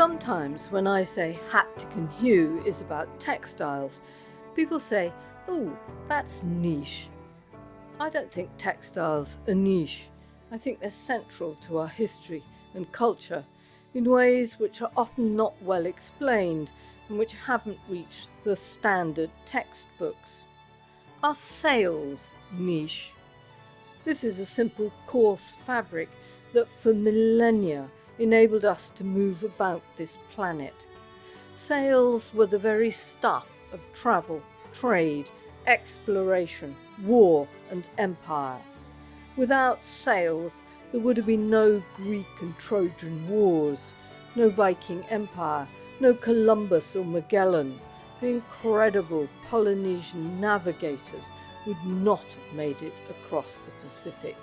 Sometimes when I say haptic and hue is about textiles, people say, "Oh, that's niche." I don't think textiles are niche. I think they're central to our history and culture in ways which are often not well explained and which haven't reached the standard textbooks. Are sails niche? This is a simple coarse fabric that for millennia enabled us to move about this planet. Sails were the very stuff of travel, trade, exploration, war and empire. Without sails, there would have been no Greek and Trojan wars, no Viking empire, no Columbus or Magellan. The incredible Polynesian navigators would not have made it across the Pacific.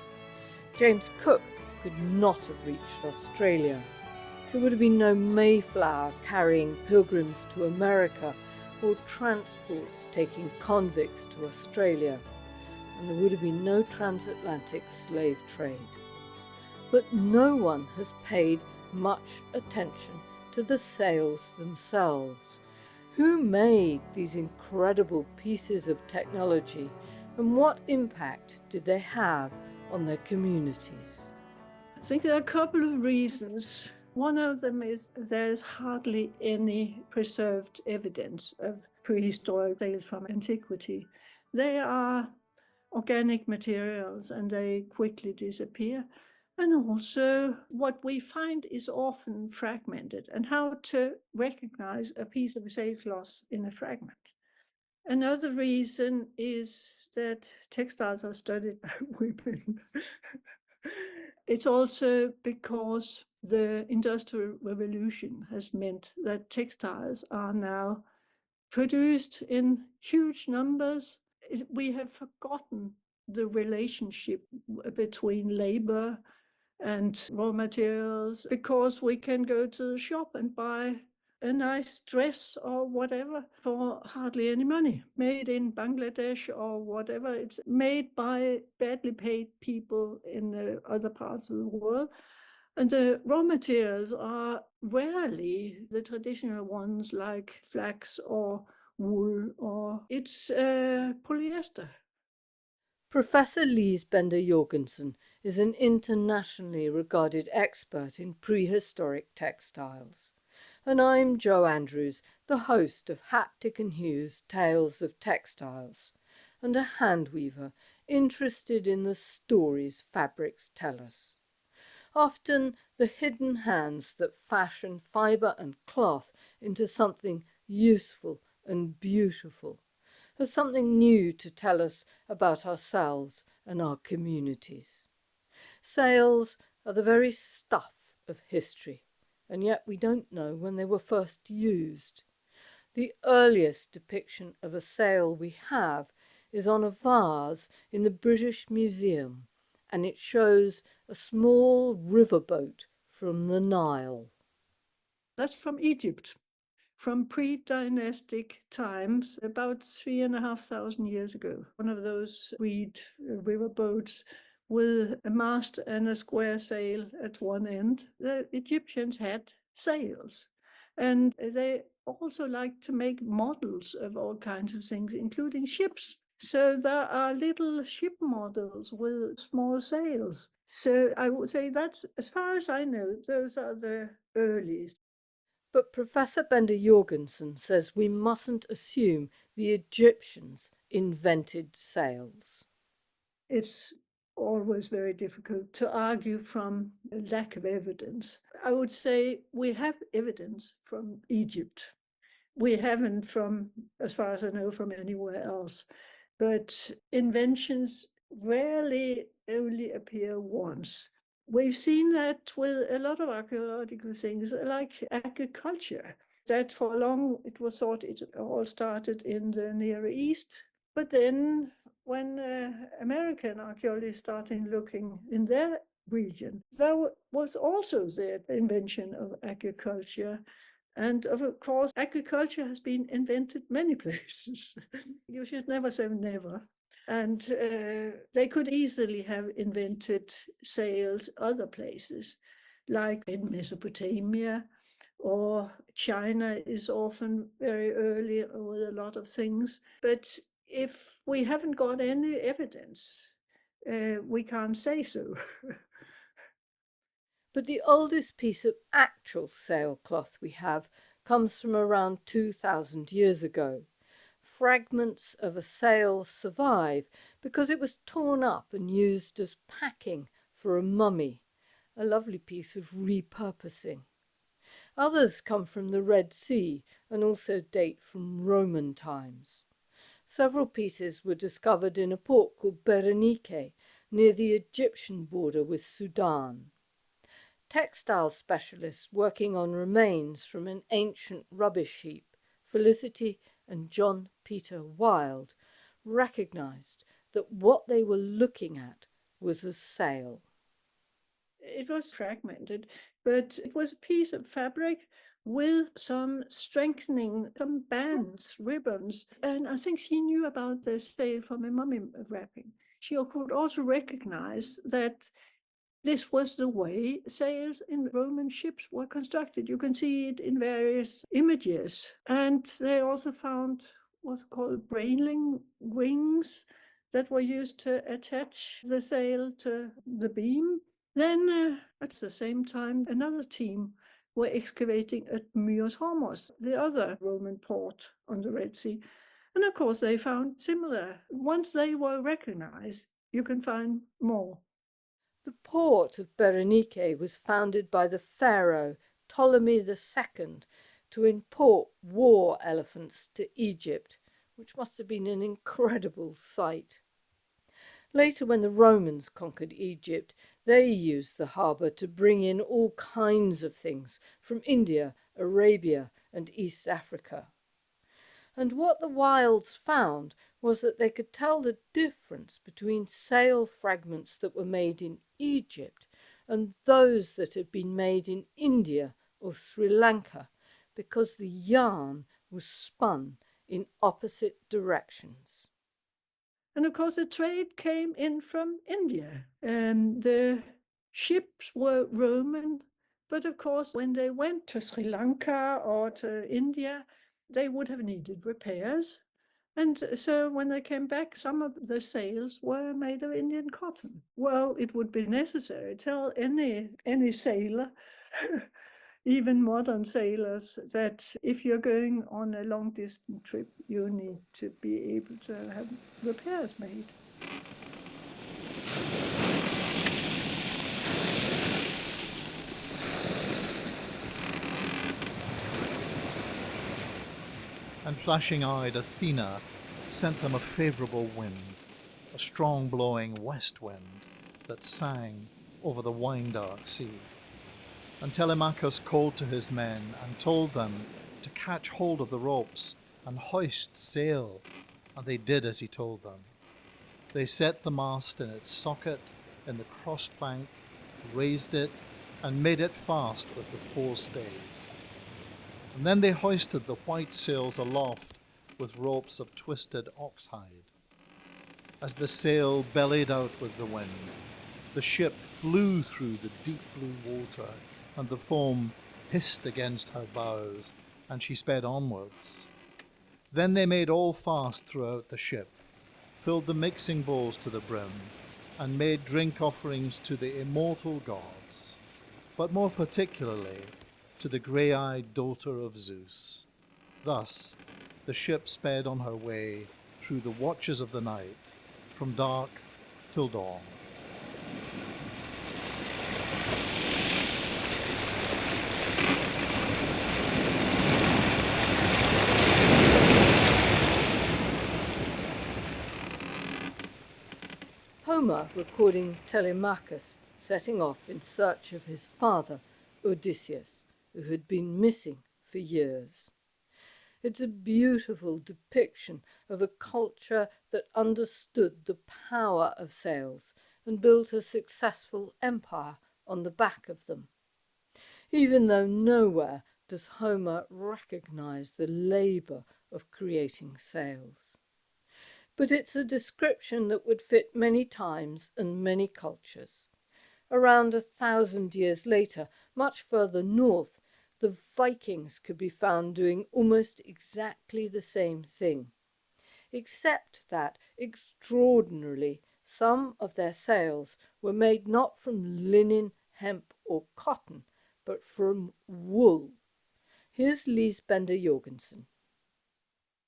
James Cook could not have reached Australia. There would have been no Mayflower carrying pilgrims to America or transports taking convicts to Australia, and there would have been no transatlantic slave trade. But no one has paid much attention to the sails themselves. Who made these incredible pieces of technology, and what impact did they have on their communities? I think there are a couple of reasons. One of them is there's hardly any preserved evidence of prehistoric sails from antiquity. They are organic materials and they quickly disappear. And also, what we find is often fragmented, and how to recognize a piece of sailcloth in a fragment. Another reason is that textiles are studied by women. It's also because the Industrial Revolution has meant that textiles are now produced in huge numbers. We have forgotten the relationship between labor and raw materials because we can go to the shop and buy a nice dress or whatever for hardly any money, made in Bangladesh or whatever. It's made by badly paid people in other parts of the world. And the raw materials are rarely the traditional ones like flax or wool, or it's polyester. Professor Lise Bender-Jorgensen is an internationally regarded expert in prehistoric textiles. And I'm Jo Andrews, the host of Haptic and Hue's Tales of Textiles, and a hand weaver interested in the stories fabrics tell us. Often the hidden hands that fashion fibre and cloth into something useful and beautiful have something new to tell us about ourselves and our communities. Sails are the very stuff of history, and yet we don't know when they were first used. The earliest depiction of a sail we have is on a vase in the British Museum, and it shows a small riverboat from the Nile. That's from Egypt, from pre-dynastic times, about 3,500 years ago. One of those reed riverboats with a mast and a square sail at one end. The Egyptians had sails, and they also liked to make models of all kinds of things, including ships. So there are little ship models with small sails. So I would say that's, as far as I know, those are the earliest. But Professor Bender-Jorgensen says we mustn't assume the Egyptians invented sails. It's always very difficult to argue from a lack of evidence. I would say we have evidence from Egypt. We haven't from, as far as I know, from anywhere else. But inventions rarely only appear once. We've seen that with a lot of archaeological things, like agriculture, that for long it was thought it all started in the Near East. But then when American archaeologists started looking in their region, there was also the invention of agriculture. And of course, agriculture has been invented many places. You should never say never. And they could easily have invented sails other places, like in Mesopotamia or China is often very early with a lot of things. But if we haven't got any evidence, we can't say so. But the oldest piece of actual sailcloth we have comes from around 2,000 years ago. Fragments of a sail survive because it was torn up and used as packing for a mummy, a lovely piece of repurposing. Others come from the Red Sea and also date from Roman times. Several pieces were discovered in a port called Berenike, near the Egyptian border with Sudan. Textile specialists working on remains from an ancient rubbish heap, Felicity and John Peter Wild, recognized that what they were looking at was a sail. It was fragmented, but it was a piece of fabric with some strengthening, some bands, ribbons. And I think she knew about the sail from a mummy wrapping. She could also recognize that this was the way sails in Roman ships were constructed. You can see it in various images. And they also found what's called brailing rings that were used to attach the sail to the beam. Then, at the same time, another team were excavating at Myos Hormos, the other Roman port on the Red Sea. And of course, they found similar. Once they were recognized, you can find more. The port of Berenike was founded by the pharaoh Ptolemy II to import war elephants to Egypt, which must have been an incredible sight. Later, when the Romans conquered Egypt, they used the harbour to bring in all kinds of things from India, Arabia, and East Africa. And what the Wilds found was that they could tell the difference between sail fragments that were made in Egypt and those that had been made in India or Sri Lanka, because the yarn was spun in opposite directions. And of course, the trade came in from India. And the ships were Roman, but of course, when they went to Sri Lanka or to India, they would have needed repairs. And so when they came back, some of the sails were made of Indian cotton. Well, it would be necessary to tell any sailor, even modern sailors, that if you're going on a long distance trip, you need to be able to have repairs made. And flashing-eyed Athena sent them a favourable wind, a strong blowing west wind that sang over the wine-dark sea. And Telemachus called to his men and told them to catch hold of the ropes and hoist sail, and they did as he told them. They set the mast in its socket in the cross-plank, raised it, and made it fast with the forestays. And then they hoisted the white sails aloft with ropes of twisted oxhide. As the sail bellied out with the wind, the ship flew through the deep blue water, and the foam hissed against her bows, and she sped onwards. Then they made all fast throughout the ship, filled the mixing bowls to the brim, and made drink offerings to the immortal gods, but more particularly to the grey-eyed daughter of Zeus. Thus the ship sped on her way through the watches of the night, from dark till dawn. Homer recording Telemachus setting off in search of his father, Odysseus, who had been missing for years. It's a beautiful depiction of a culture that understood the power of sails and built a successful empire on the back of them. Even though nowhere does Homer recognize the labour of creating sails. But it's a description that would fit many times and many cultures. Around 1,000 years later, much further north, the Vikings could be found doing almost exactly the same thing, except that, extraordinarily, some of their sails were made not from linen, hemp, or cotton, but from wool. Here's Lise Bender Jorgensen.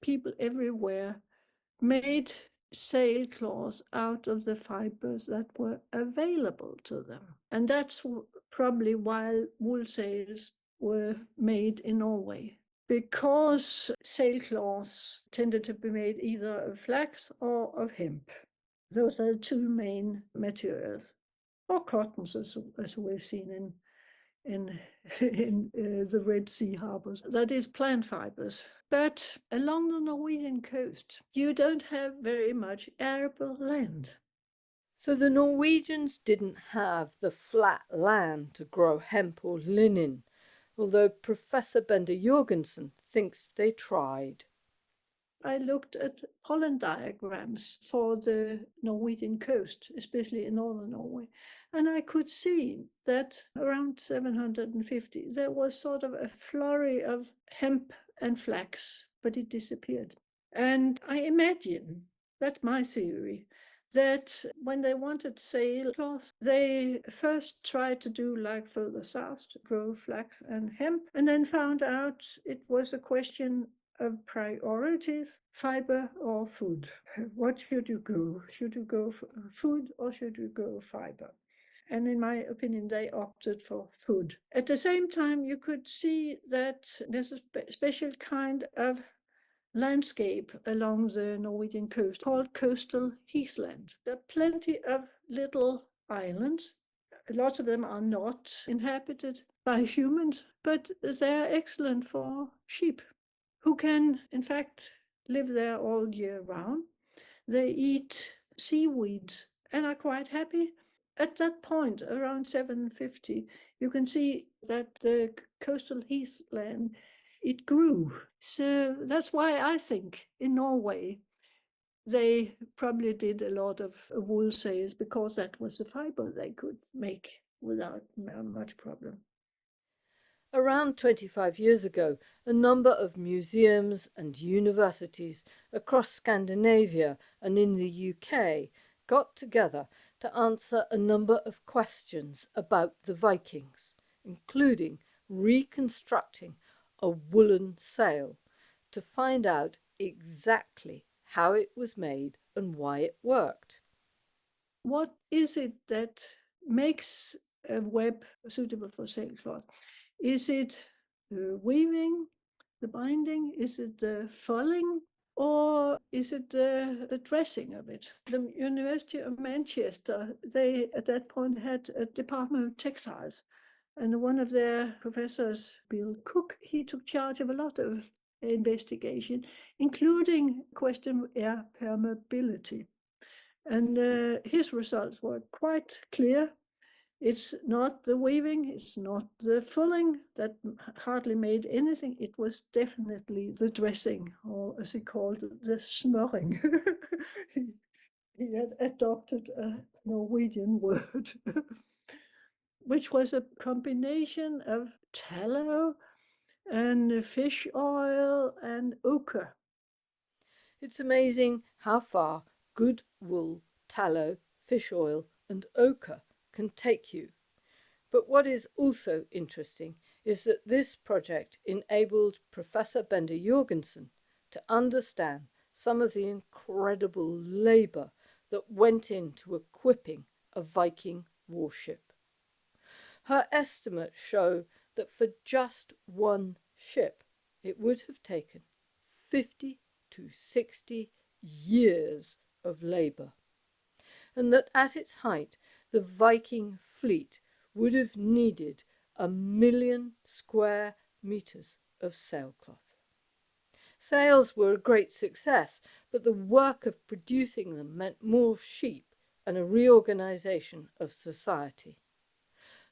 People everywhere made sailcloths out of the fibers that were available to them. And that's probably why wool sails were made in Norway, because sailcloths tended to be made either of flax or of hemp. Those are the two main materials, or cottons, as we've seen in the Red Sea harbors. That is plant fibers. But along the Norwegian coast, you don't have very much arable land. So the Norwegians didn't have the flat land to grow hemp or linen, although Professor Bender Jorgensen thinks they tried. I looked at pollen diagrams for the Norwegian coast, especially in northern Norway, and I could see that around 750 there was sort of a flurry of hemp and flax, but it disappeared. And I imagine, that's my theory, that when they wanted sailcloth, they first tried to do like further south, to grow flax and hemp, and then found out it was a question of priorities, fiber or food. What should you go? Should you go for food or should you go fiber? And in my opinion, they opted for food. At the same time, you could see that there's a special kind of landscape along the Norwegian coast called coastal heathland. There are plenty of little islands. Lots of them are not inhabited by humans, but they are excellent for sheep, who can, in fact, live there all year round. They eat seaweeds and are quite happy. At that point, around 750, you can see that the coastal heathland, it grew. So that's why I think in Norway, they probably did a lot of wool sails because that was the fiber they could make without much problem. Around 25 years ago, a number of museums and universities across Scandinavia and in the UK got together to answer a number of questions about the Vikings, including reconstructing a woolen sail to find out exactly how it was made and why it worked. What is it that makes a web suitable for sailcloth? Is it the weaving, the binding? Is it the fulling? Or is it the dressing of it? The University of Manchester, they at that point had a department of textiles. And one of their professors, Bill Cook, he took charge of a lot of investigation, including question of air permeability. And his results were quite clear. It's not the weaving, it's not the fulling that hardly made anything. It was definitely the dressing, or as he called it, the smurring. He had adopted a Norwegian word, which was a combination of tallow and fish oil and ochre. It's amazing how far good wool, tallow, fish oil, and ochre can take you. But what is also interesting is that this project enabled Professor Bender Jorgensen to understand some of the incredible labour that went into equipping a Viking warship. Her estimates show that for just one ship, it would have taken 50 to 60 years of labour, and that at its height, the Viking fleet would have needed 1,000,000 square metres of sailcloth. Sails were a great success, but the work of producing them meant more sheep and a reorganisation of society.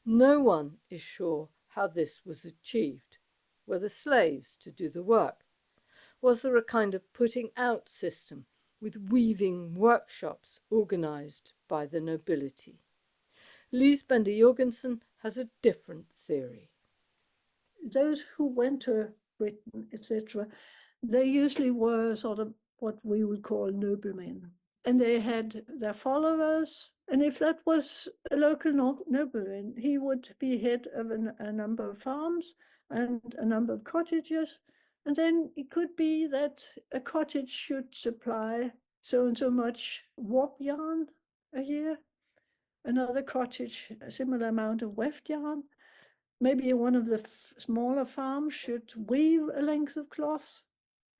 No one is sure how this was achieved. Were the slaves to do the work? Was there a kind of putting out system with weaving workshops organised by the nobility? Lise Bender Jorgensen has a different theory. those who went to Britain, etc., they usually were sort of what we would call noblemen. And they had their followers. And if that was a local nobleman, he would be head of a number of farms and a number of cottages. And then it could be that a cottage should supply so and so much warp yarn a year, another cottage, a similar amount of weft yarn. Maybe one of the smaller farms should weave a length of cloth,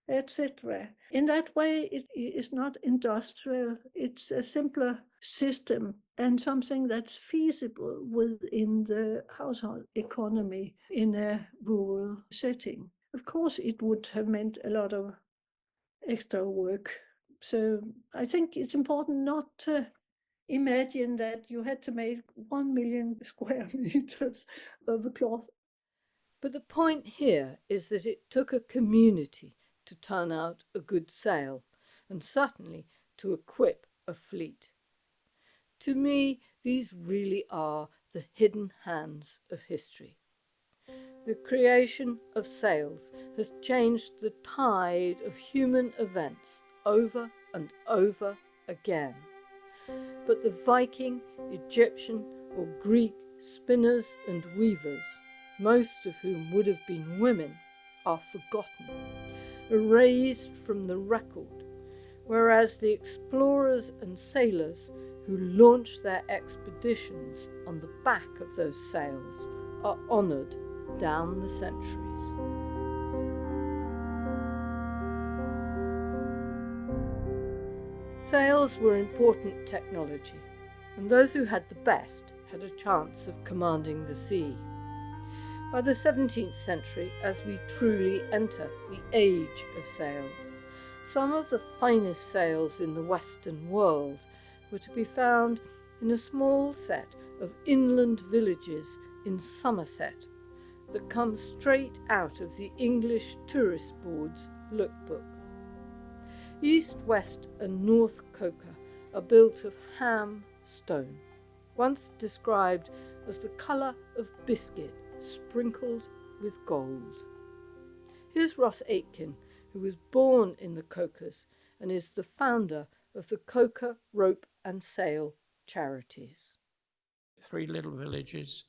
etc. In that way, it is not industrial, it's a simpler system and something that's feasible within the household economy in a rural setting. Of course, it would have meant a lot of extra work. So I think it's important not to imagine that you had to make 1 million square meters of cloth. But the point here is that it took a community to turn out a good sail, and certainly to equip a fleet. To me, these really are the hidden hands of history. The creation of sails has changed the tide of human events over and over again. But the Viking, Egyptian, or Greek spinners and weavers, most of whom would have been women, are forgotten, erased from the record, whereas the explorers and sailors who launched their expeditions on the back of those sails are honoured down the centuries. Sails were important technology, and those who had the best had a chance of commanding the sea. By the 17th century, as we truly enter the age of sail, some of the finest sails in the Western world were to be found in a small set of inland villages in Somerset that come straight out of the English Tourist Board's lookbook. East, West and North Coker are built of ham stone, once described as the colour of biscuit sprinkled with gold. Here's Ross Aitken, who was born in the Cokers and is the founder of the Coker Rope and Sail charities. 3 little villages,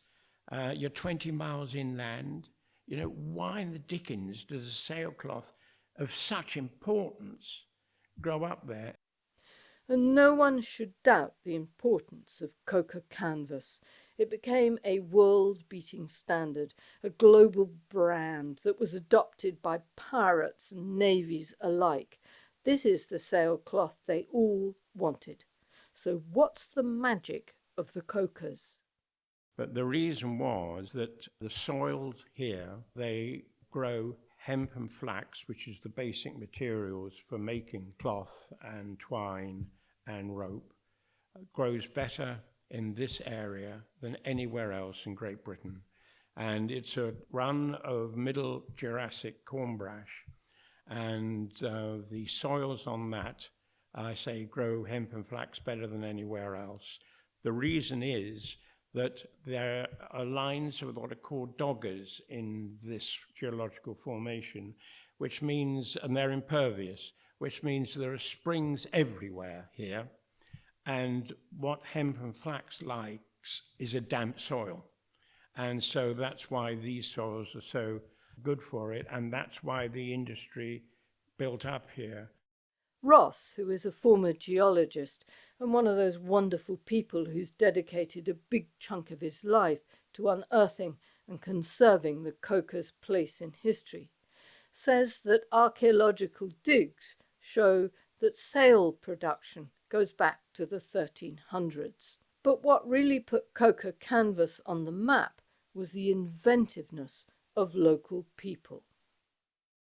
you're 20 miles inland. You know, why in the dickens does a sailcloth of such importance grow up there? And no one should doubt the importance of Coker canvas. It became a world-beating standard, a global brand that was adopted by pirates and navies alike. This is the sailcloth they all wanted. So what's the magic of the Cokers? But the reason was that the soils here, they grow hemp and flax, which is the basic materials for making cloth and twine and rope, grows better in this area than anywhere else in Great Britain. And it's a run of Middle Jurassic cornbrash, and the soils on that, I say, grow hemp and flax better than anywhere else. The reason is that there are lines of what are called doggers in this geological formation, which means, and they're impervious, which means there are springs everywhere here. And what hemp and flax likes is a damp soil. And so that's why these soils are so good for it, and that's why the industry built up here. Ross, who is a former geologist and one of those wonderful people who's dedicated a big chunk of his life to unearthing and conserving the Cokers' place in history, says that archaeological digs show that sail production goes back to the 1300s. But what really put Coker canvas on the map was the inventiveness of local people.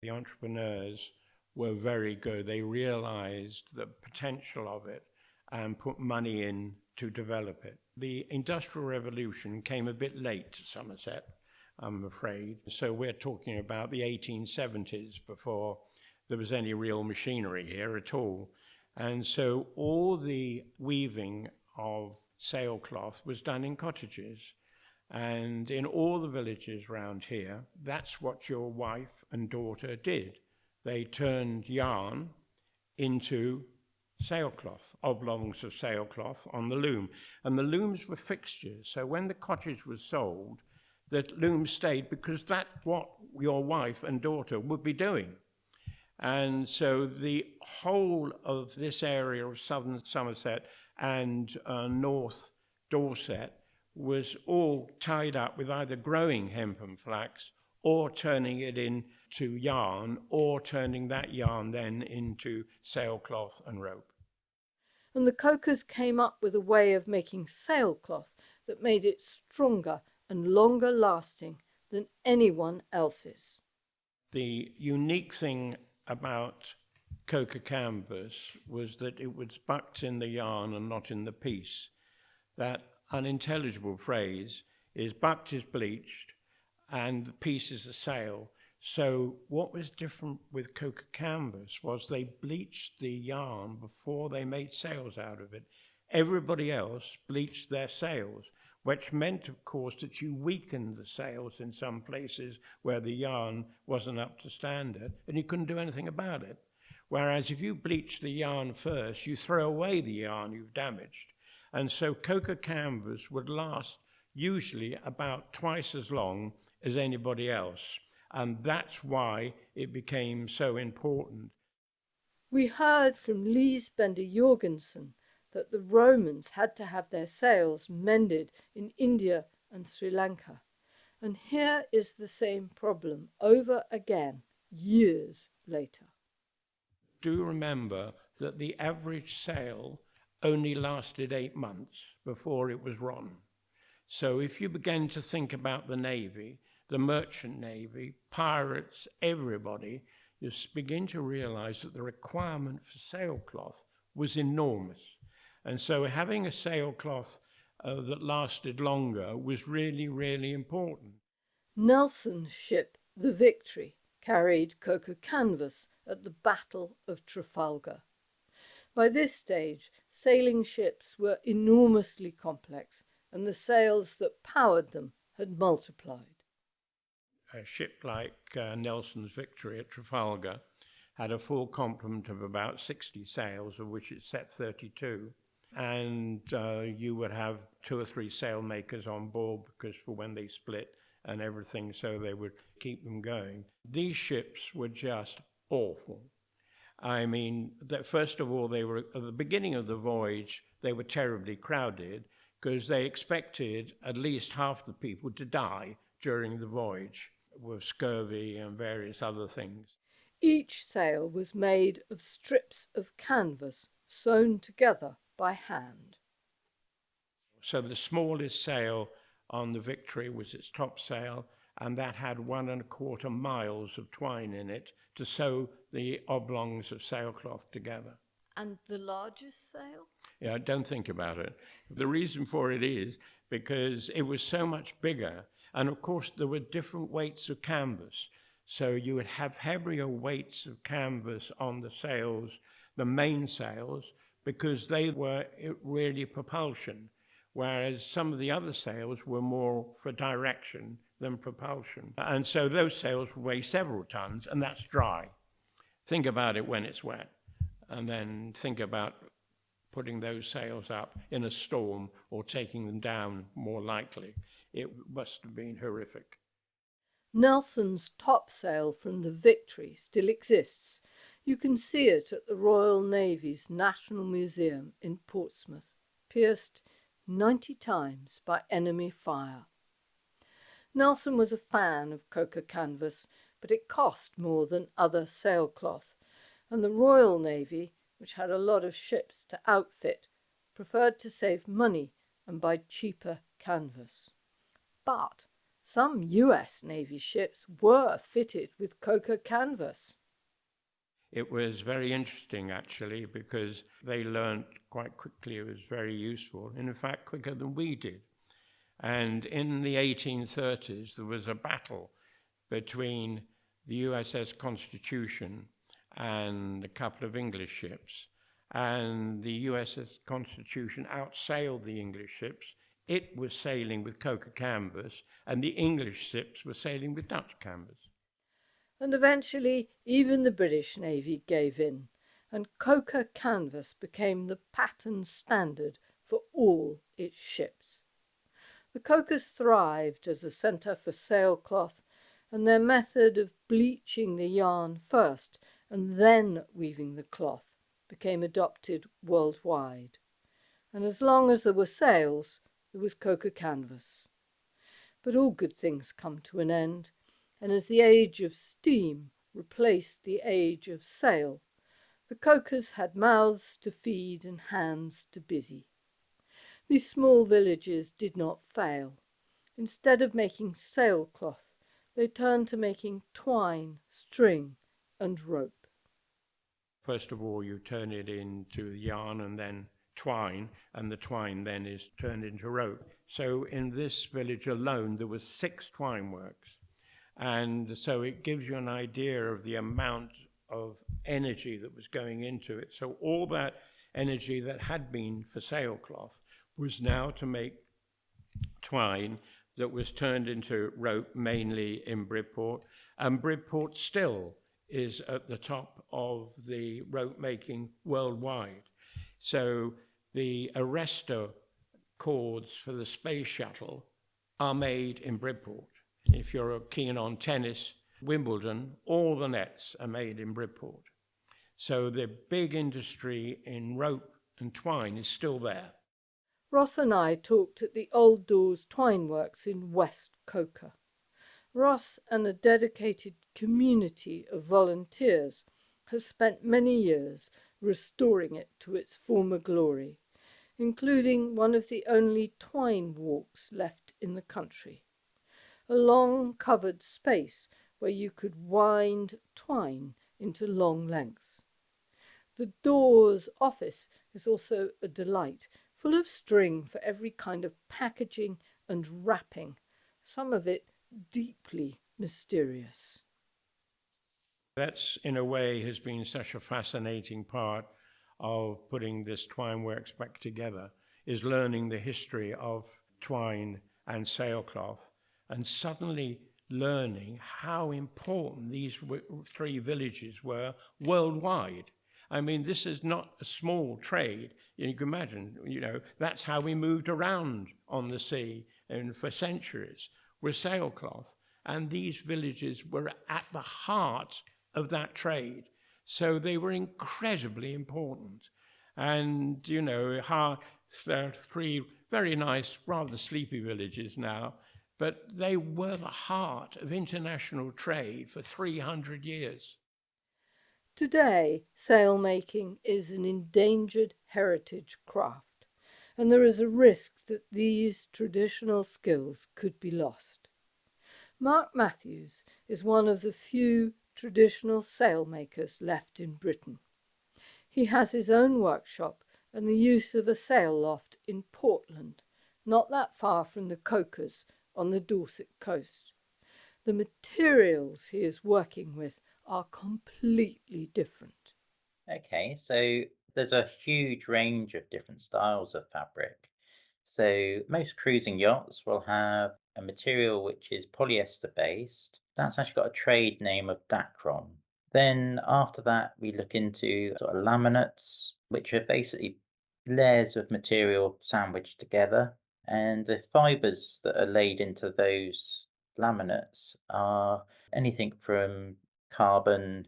The entrepreneurs were very good. They realized the potential of it and put money in to develop it. The Industrial Revolution came a bit late to Somerset, I'm afraid. So we're talking about the 1870s before there was any real machinery here at all. And so all the weaving of sailcloth was done in cottages. And in all the villages around here, that's what your wife and daughter did. They turned yarn into sailcloth, oblongs of sailcloth on the loom. And the looms were fixtures. So when the cottage was sold, the loom stayed because that's what your wife and daughter would be doing. And so the whole of this area of southern Somerset and North Dorset was all tied up with either growing hemp and flax or turning it into yarn, or turning that yarn then into sailcloth and rope. And the Cockers came up with a way of making sailcloth that made it stronger and longer lasting than anyone else's. The unique thing about coca canvas was that it was bucked in the yarn and not in the piece. That unintelligible phrase is bucked is bleached and the piece is a sail. So what was different with coca canvas was they bleached the yarn before they made sails out of it. Everybody else bleached their sails, which meant, of course, that you weakened the sails in some places where the yarn wasn't up to standard, and you couldn't do anything about it. Whereas if you bleach the yarn first, you throw away the yarn you've damaged. And so coca canvas would last usually about twice as long as anybody else. And that's why it became so important. We heard from Lise Bender-Jorgensen that the Romans had to have their sails mended in India and Sri Lanka. And here is the same problem over again, years later. Do remember that the average sail only lasted 8 months before it was rotten. So if you begin to think about the Navy, the merchant Navy, pirates, everybody, you begin to realize that the requirement for sailcloth was enormous. And so having a sailcloth that lasted longer was really, really important. Nelson's ship, the Victory, carried coca canvas at the Battle of Trafalgar. By this stage, sailing ships were enormously complex, and the sails that powered them had multiplied. A ship like Nelson's Victory at Trafalgar had a full complement of about 60 sails, of which it set 32. And you would have 2 or 3 sailmakers on board because for when they split and everything, so they would keep them going. These ships were just awful. I mean, first of all, they were at the beginning of the voyage, they were terribly crowded because they expected at least half the people to die during the voyage with scurvy and various other things. Each sail was made of strips of canvas sewn together by hand. So the smallest sail on the Victory was its topsail, and that had 1 1/4 miles of twine in it to sew the oblongs of sailcloth together. And the largest sail? Yeah, don't think about it. The reason for it is because it was so much bigger, and of course there were different weights of canvas. So you would have heavier weights of canvas on the sails, the main sails, because they were really propulsion, whereas some of the other sails were more for direction than propulsion. And so those sails weigh several tons, and that's dry. Think about it when it's wet, and then think about putting those sails up in a storm or taking them down more likely. It must have been horrific. Nelson's topsail from the Victory still exists. You can see it at the Royal Navy's National Museum in Portsmouth, pierced 90 times by enemy fire. Nelson was a fan of coca canvas, but it cost more than other sailcloth, and the Royal Navy, which had a lot of ships to outfit, preferred to save money and buy cheaper canvas. But some US Navy ships were fitted with coca canvas. It was very interesting, actually, because they learned quite quickly it was very useful, and in fact quicker than we did. And in the 1830s, there was a battle between the USS Constitution and a couple of English ships, and the USS Constitution outsailed the English ships it was sailing with coca canvas, and the English ships were sailing with Dutch canvas. And eventually even the British Navy gave in, and coca canvas became the pattern standard for all its ships. The cocas thrived as a centre for sailcloth, and their method of bleaching the yarn first and then weaving the cloth became adopted worldwide. And as long as there were sails, there was coca canvas. But all good things come to an end, and as the age of steam replaced the age of sail, the cocas had mouths to feed and hands to busy. These small villages did not fail. Instead of making sailcloth, they turned to making twine, string, and rope. First of all, you turn it into yarn and then twine, and the twine then is turned into rope. So in this village alone, there were 6 twine works. And so it gives you an idea of the amount of energy that was going into it. So all that energy that had been for sailcloth was now to make twine that was turned into rope, mainly in Bridport. And Bridport still is at the top of the rope making worldwide. So the arrestor cords for the space shuttle are made in Bridport. If you're keen on tennis, Wimbledon, all the nets are made in Bridport. So the big industry in rope and twine is still there. Ross and I talked at the Old Doors Twine Works in West Coca. Ross and a dedicated community of volunteers have spent many years restoring it to its former glory, including one of the only twine walks left in the country. A long covered space where you could wind twine into long lengths. The Doors office is also a delight, full of string for every kind of packaging and wrapping, some of it deeply mysterious. That's, in a way, has been such a fascinating part of putting this twine works back together, is learning the history of twine and sailcloth, and suddenly learning how important these 3 villages were worldwide. I mean, this is not a small trade. You can imagine, that's how we moved around on the sea and for centuries, with sailcloth. And these villages were at the heart of that trade. So they were incredibly important. And, there are 3 very nice, rather sleepy villages now, but they were the heart of international trade for 300 years. Today, sailmaking is an endangered heritage craft, and there is a risk that these traditional skills could be lost. Mark Matthews is one of the few traditional sailmakers left in Britain. He has his own workshop and the use of a sail loft in Portland, not that far from the cocas on the Dorset coast. The materials he is working with are completely different. Okay, so there's a huge range of different styles of fabric. So most cruising yachts will have a material which is polyester based. That's actually got a trade name of Dacron. Then after that, we look into sort of laminates, which are basically layers of material sandwiched together. And the fibers that are laid into those laminates are anything from carbon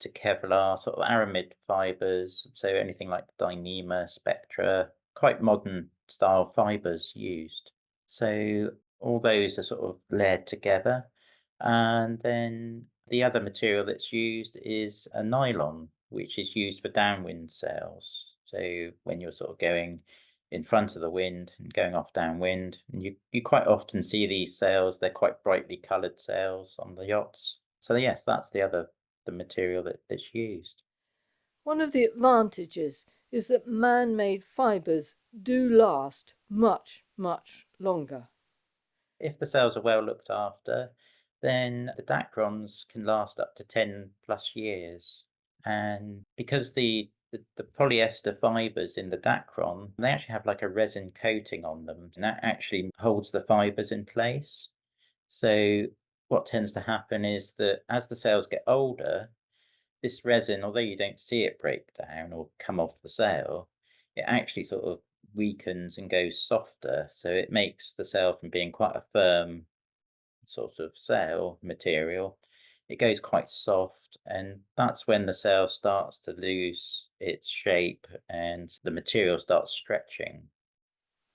to Kevlar, sort of aramid fibers, so anything like Dyneema, Spectra, quite modern style fibers used. So all those are sort of layered together. And then the other material that's used is a nylon, which is used for downwind sails. So when you're sort of going in front of the wind and going off downwind, and you quite often see these sails, they're quite brightly coloured sails on the yachts. So yes, that's the material that's used. One of the advantages is that man-made fibres do last much, much longer. If the sails are well looked after, then the Dacrons can last up to 10 plus years. And because the the polyester fibers in the dacron, they actually have like a resin coating on them, and that actually holds the fibers in place. So what tends to happen is that as the sails get older, this resin, although you don't see it break down or come off the sail, it actually sort of weakens and goes softer. So it makes the sail from being quite a firm sort of sail material, it goes quite soft, and that's when the sail starts to lose its shape and the material starts stretching.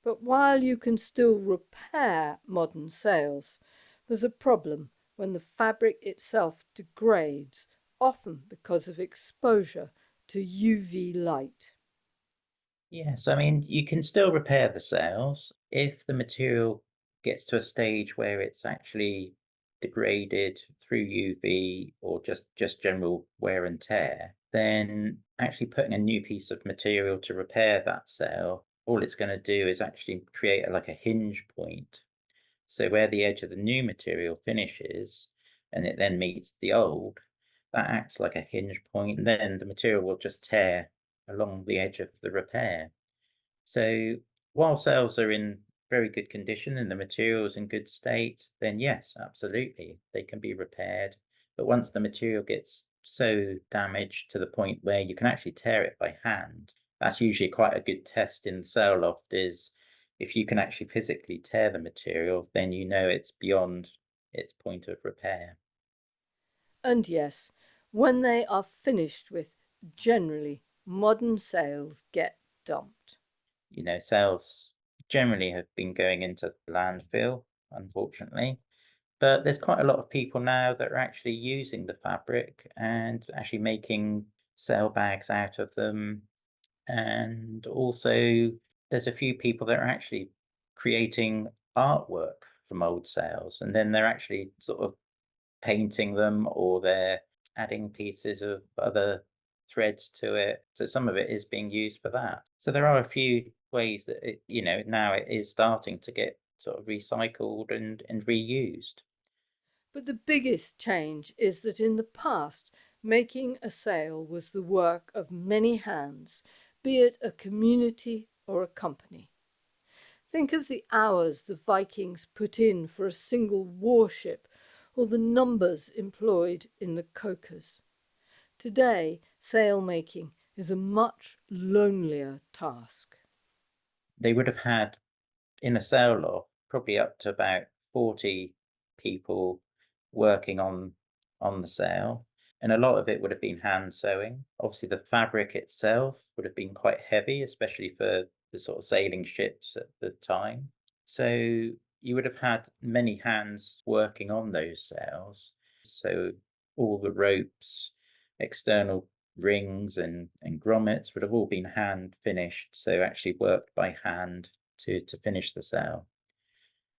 But while you can still repair modern sails, there's a problem when the fabric itself degrades, often because of exposure to UV light. Yes, I mean, you can still repair the sails if the material gets to a stage where it's actually degraded through UV or just general wear and tear, then actually putting a new piece of material to repair that sail, all it's going to do is actually create like a hinge point. So where the edge of the new material finishes and it then meets the old, that acts like a hinge point, and then the material will just tear along the edge of the repair. So while sails are in very good condition and the material's in good state, then yes, absolutely, they can be repaired. But once the material gets so damaged to the point where you can actually tear it by hand, that's usually quite a good test in the sail loft. Is if you can actually physically tear the material, then you know it's beyond its point of repair. And yes, when they are finished with, generally, modern sails get dumped. You know, sails generally have been going into landfill, unfortunately. But there's quite a lot of people now that are actually using the fabric and actually making sail bags out of them. And also, there's a few people that are actually creating artwork from old sails, and then they're actually sort of painting them or they're adding pieces of other threads to it. So some of it is being used for that. So there are a few ways that it, you know, now it is starting to get sort of recycled and reused. But the biggest change is that in the past, making a sail was the work of many hands, be it a community or a company. Think of the hours the Vikings put in for a single warship, or the numbers employed in the cokers. Today, sail making is a much lonelier task. They would have had in a sail loft probably up to about 40 people working on the sail, and a lot of it would have been hand sewing. Obviously, the fabric itself would have been quite heavy, especially for the sort of sailing ships at the time. So you would have had many hands working on those sails. So all the ropes, external rings and grommets would have all been hand finished, so actually worked by hand to finish the sail.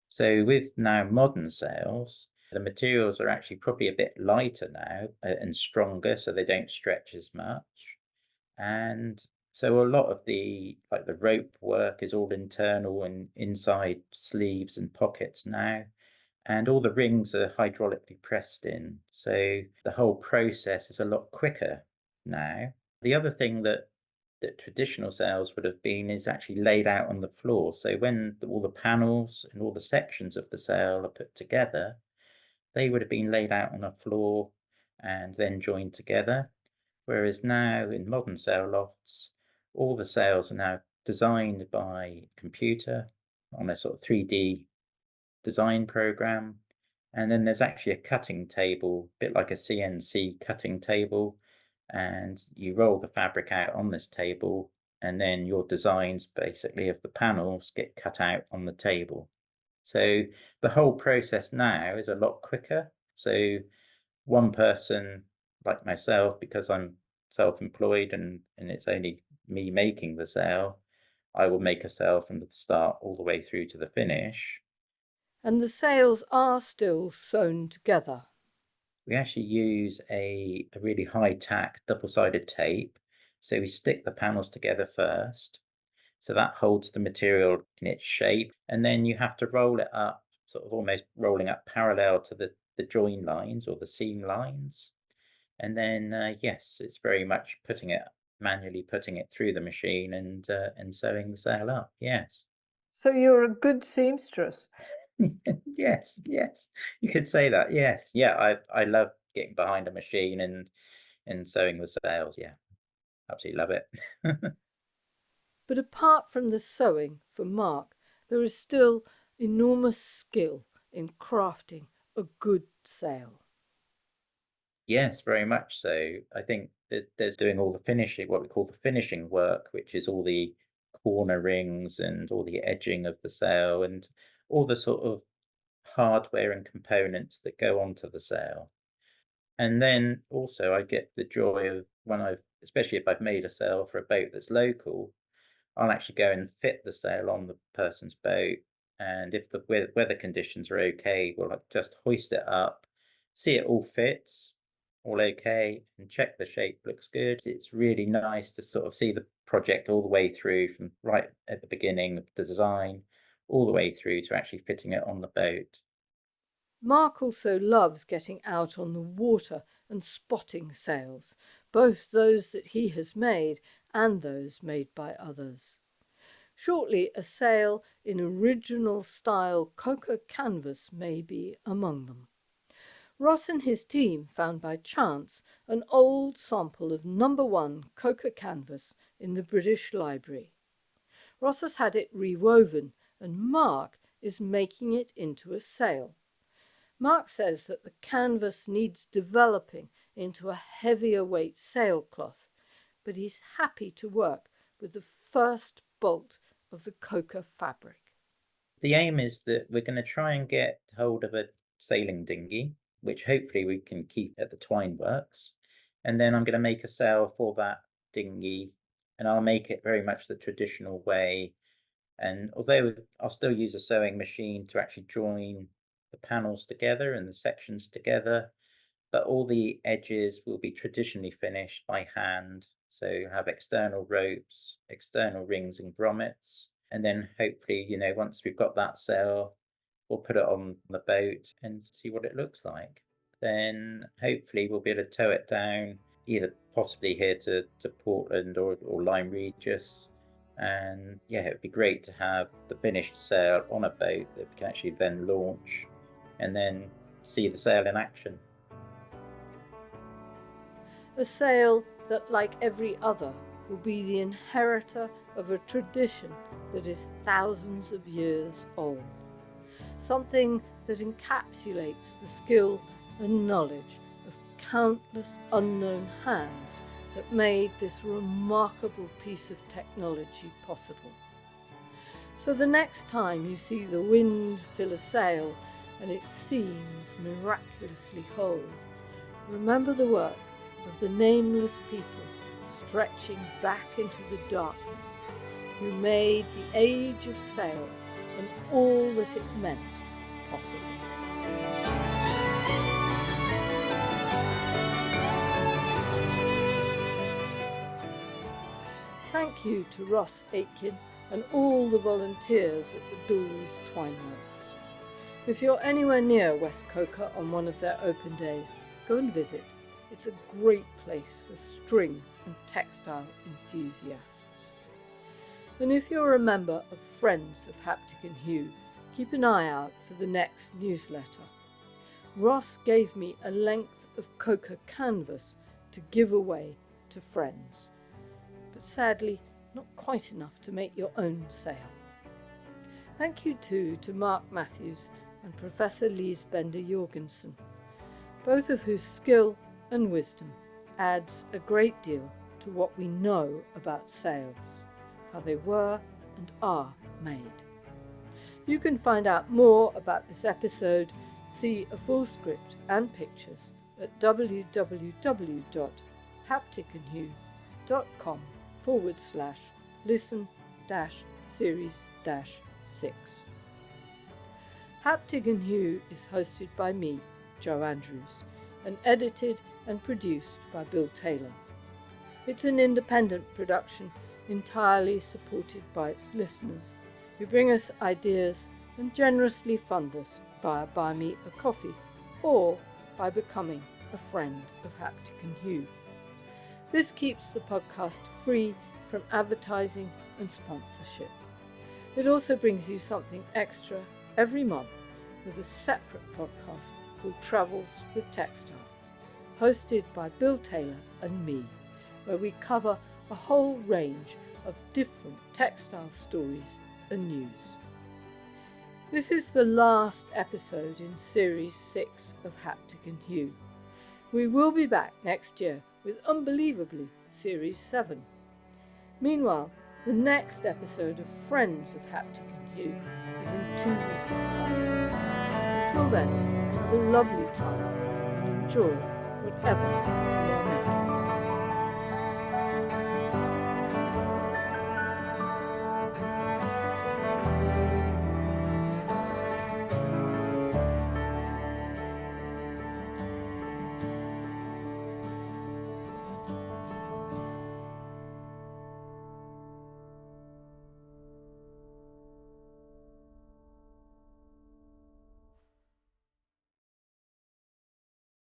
So with now modern sails, the materials are actually probably a bit lighter now and stronger, so they don't stretch as much. And so a lot of the like the rope work is all internal and inside sleeves and pockets now. And all the rings are hydraulically pressed in. So the whole process is a lot quicker now. The other thing that traditional sails would have been is actually laid out on the floor. So when all the panels and all the sections of the sail are put together, they would have been laid out on a floor and then joined together. Whereas now in modern sail lofts, all the sails are now designed by computer on a sort of 3D design program. And then there's actually a cutting table, a bit like a CNC cutting table, and you roll the fabric out on this table, and then your designs basically of the panels get cut out on the table. So the whole process now is a lot quicker. So one person like myself, because I'm self-employed and it's only me making the sail, I will make a sail from the start all the way through to the finish. And the sails are still sewn together. We actually use a really high tack double-sided tape. So we stick the panels together first. So that holds the material in its shape. And then you have to roll it up, sort of almost rolling up parallel to the join lines or the seam lines. And then, yes, it's very much putting it manually putting it through the machine and sewing the sail up. Yes. So you're a good seamstress. Yes, yes, you could say that. Yes, yeah, I love getting behind a machine and sewing the sails. Yeah, absolutely love it. But apart from the sewing, for Mark, there is still enormous skill in crafting a good sail. Yes, very much so. I think that there's doing all the finishing, what we call the finishing work, which is all the corner rings and all the edging of the sail and all the sort of hardware and components that go onto the sail. And then also I get the joy of when especially if I've made a sail for a boat that's local, I'll actually go and fit the sail on the person's boat. And if the weather conditions are okay, we'll just hoist it up, see it all fits, all okay, and check the shape looks good. It's really nice to sort of see the project all the way through from right at the beginning of the design, all the way through to actually fitting it on the boat. Mark also loves getting out on the water and spotting sails, both those that he has made and those made by others. Shortly, a sail in original style coca canvas may be among them. Ross and his team found by chance an old sample of #1 coca canvas in the British Library. Ross has had it rewoven and Mark is making it into a sail. Mark says that the canvas needs developing into a heavier weight sailcloth, but he's happy to work with the first bolt of the coca fabric. The aim is that we're going to try and get hold of a sailing dinghy, which hopefully we can keep at the twine works. And then I'm going to make a sail for that dinghy, and I'll make it very much the traditional way. And although I'll still use a sewing machine to actually join the panels together and the sections together, but all the edges will be traditionally finished by hand. So you have external ropes, external rings and grommets. And then hopefully, once we've got that sail, we'll put it on the boat and see what it looks like. Then hopefully we'll be able to tow it down, either possibly here to Portland or Lyme Regis. And yeah, it would be great to have the finished sail on a boat that we can actually then launch and then see the sail in action. A sail that, like every other, will be the inheritor of a tradition that is thousands of years old. Something that encapsulates the skill and knowledge of countless unknown hands that made this remarkable piece of technology possible. So the next time you see the wind fill a sail and its seams miraculously hold, remember the work of the nameless people stretching back into the darkness, who made the age of sail and all that it meant possible. Thank you to Ross Aitken and all the volunteers at the Dools Twine Works. If you're anywhere near West Coca on one of their open days, go and visit. It's a great place for string and textile enthusiasts. And if you're a member of Friends of Haptic and Hue, keep an eye out for the next newsletter. Ross gave me a length of coca canvas to give away to friends, but sadly not quite enough to make your own sail. Thank you too to Mark Matthews and Professor Lise Bender-Jorgensen, both of whose skill and wisdom adds a great deal to what we know about sails, how they were and are made. You can find out more about this episode, see a full script and pictures at www.hapticandhue.com/listen-series-6. Haptic and Hue is hosted by me, Jo Andrews, and edited and produced by Bill Taylor. It's an independent production entirely supported by its listeners, who bring us ideas and generously fund us via Buy Me a Coffee or by becoming a friend of Haptic and Hue. This keeps the podcast free from advertising and sponsorship. It also brings you something extra every month with a separate podcast called Travels with Textiles, hosted by Bill Taylor and me, where we cover a whole range of different textile stories and news. This is the last episode in Series 6 of Haptic and Hue. We will be back next year with, unbelievably, Series 7. Meanwhile, the next episode of Friends of Haptic and Hue is in 2 weeks' time. Until then, have a lovely time and enjoy whatever you are making.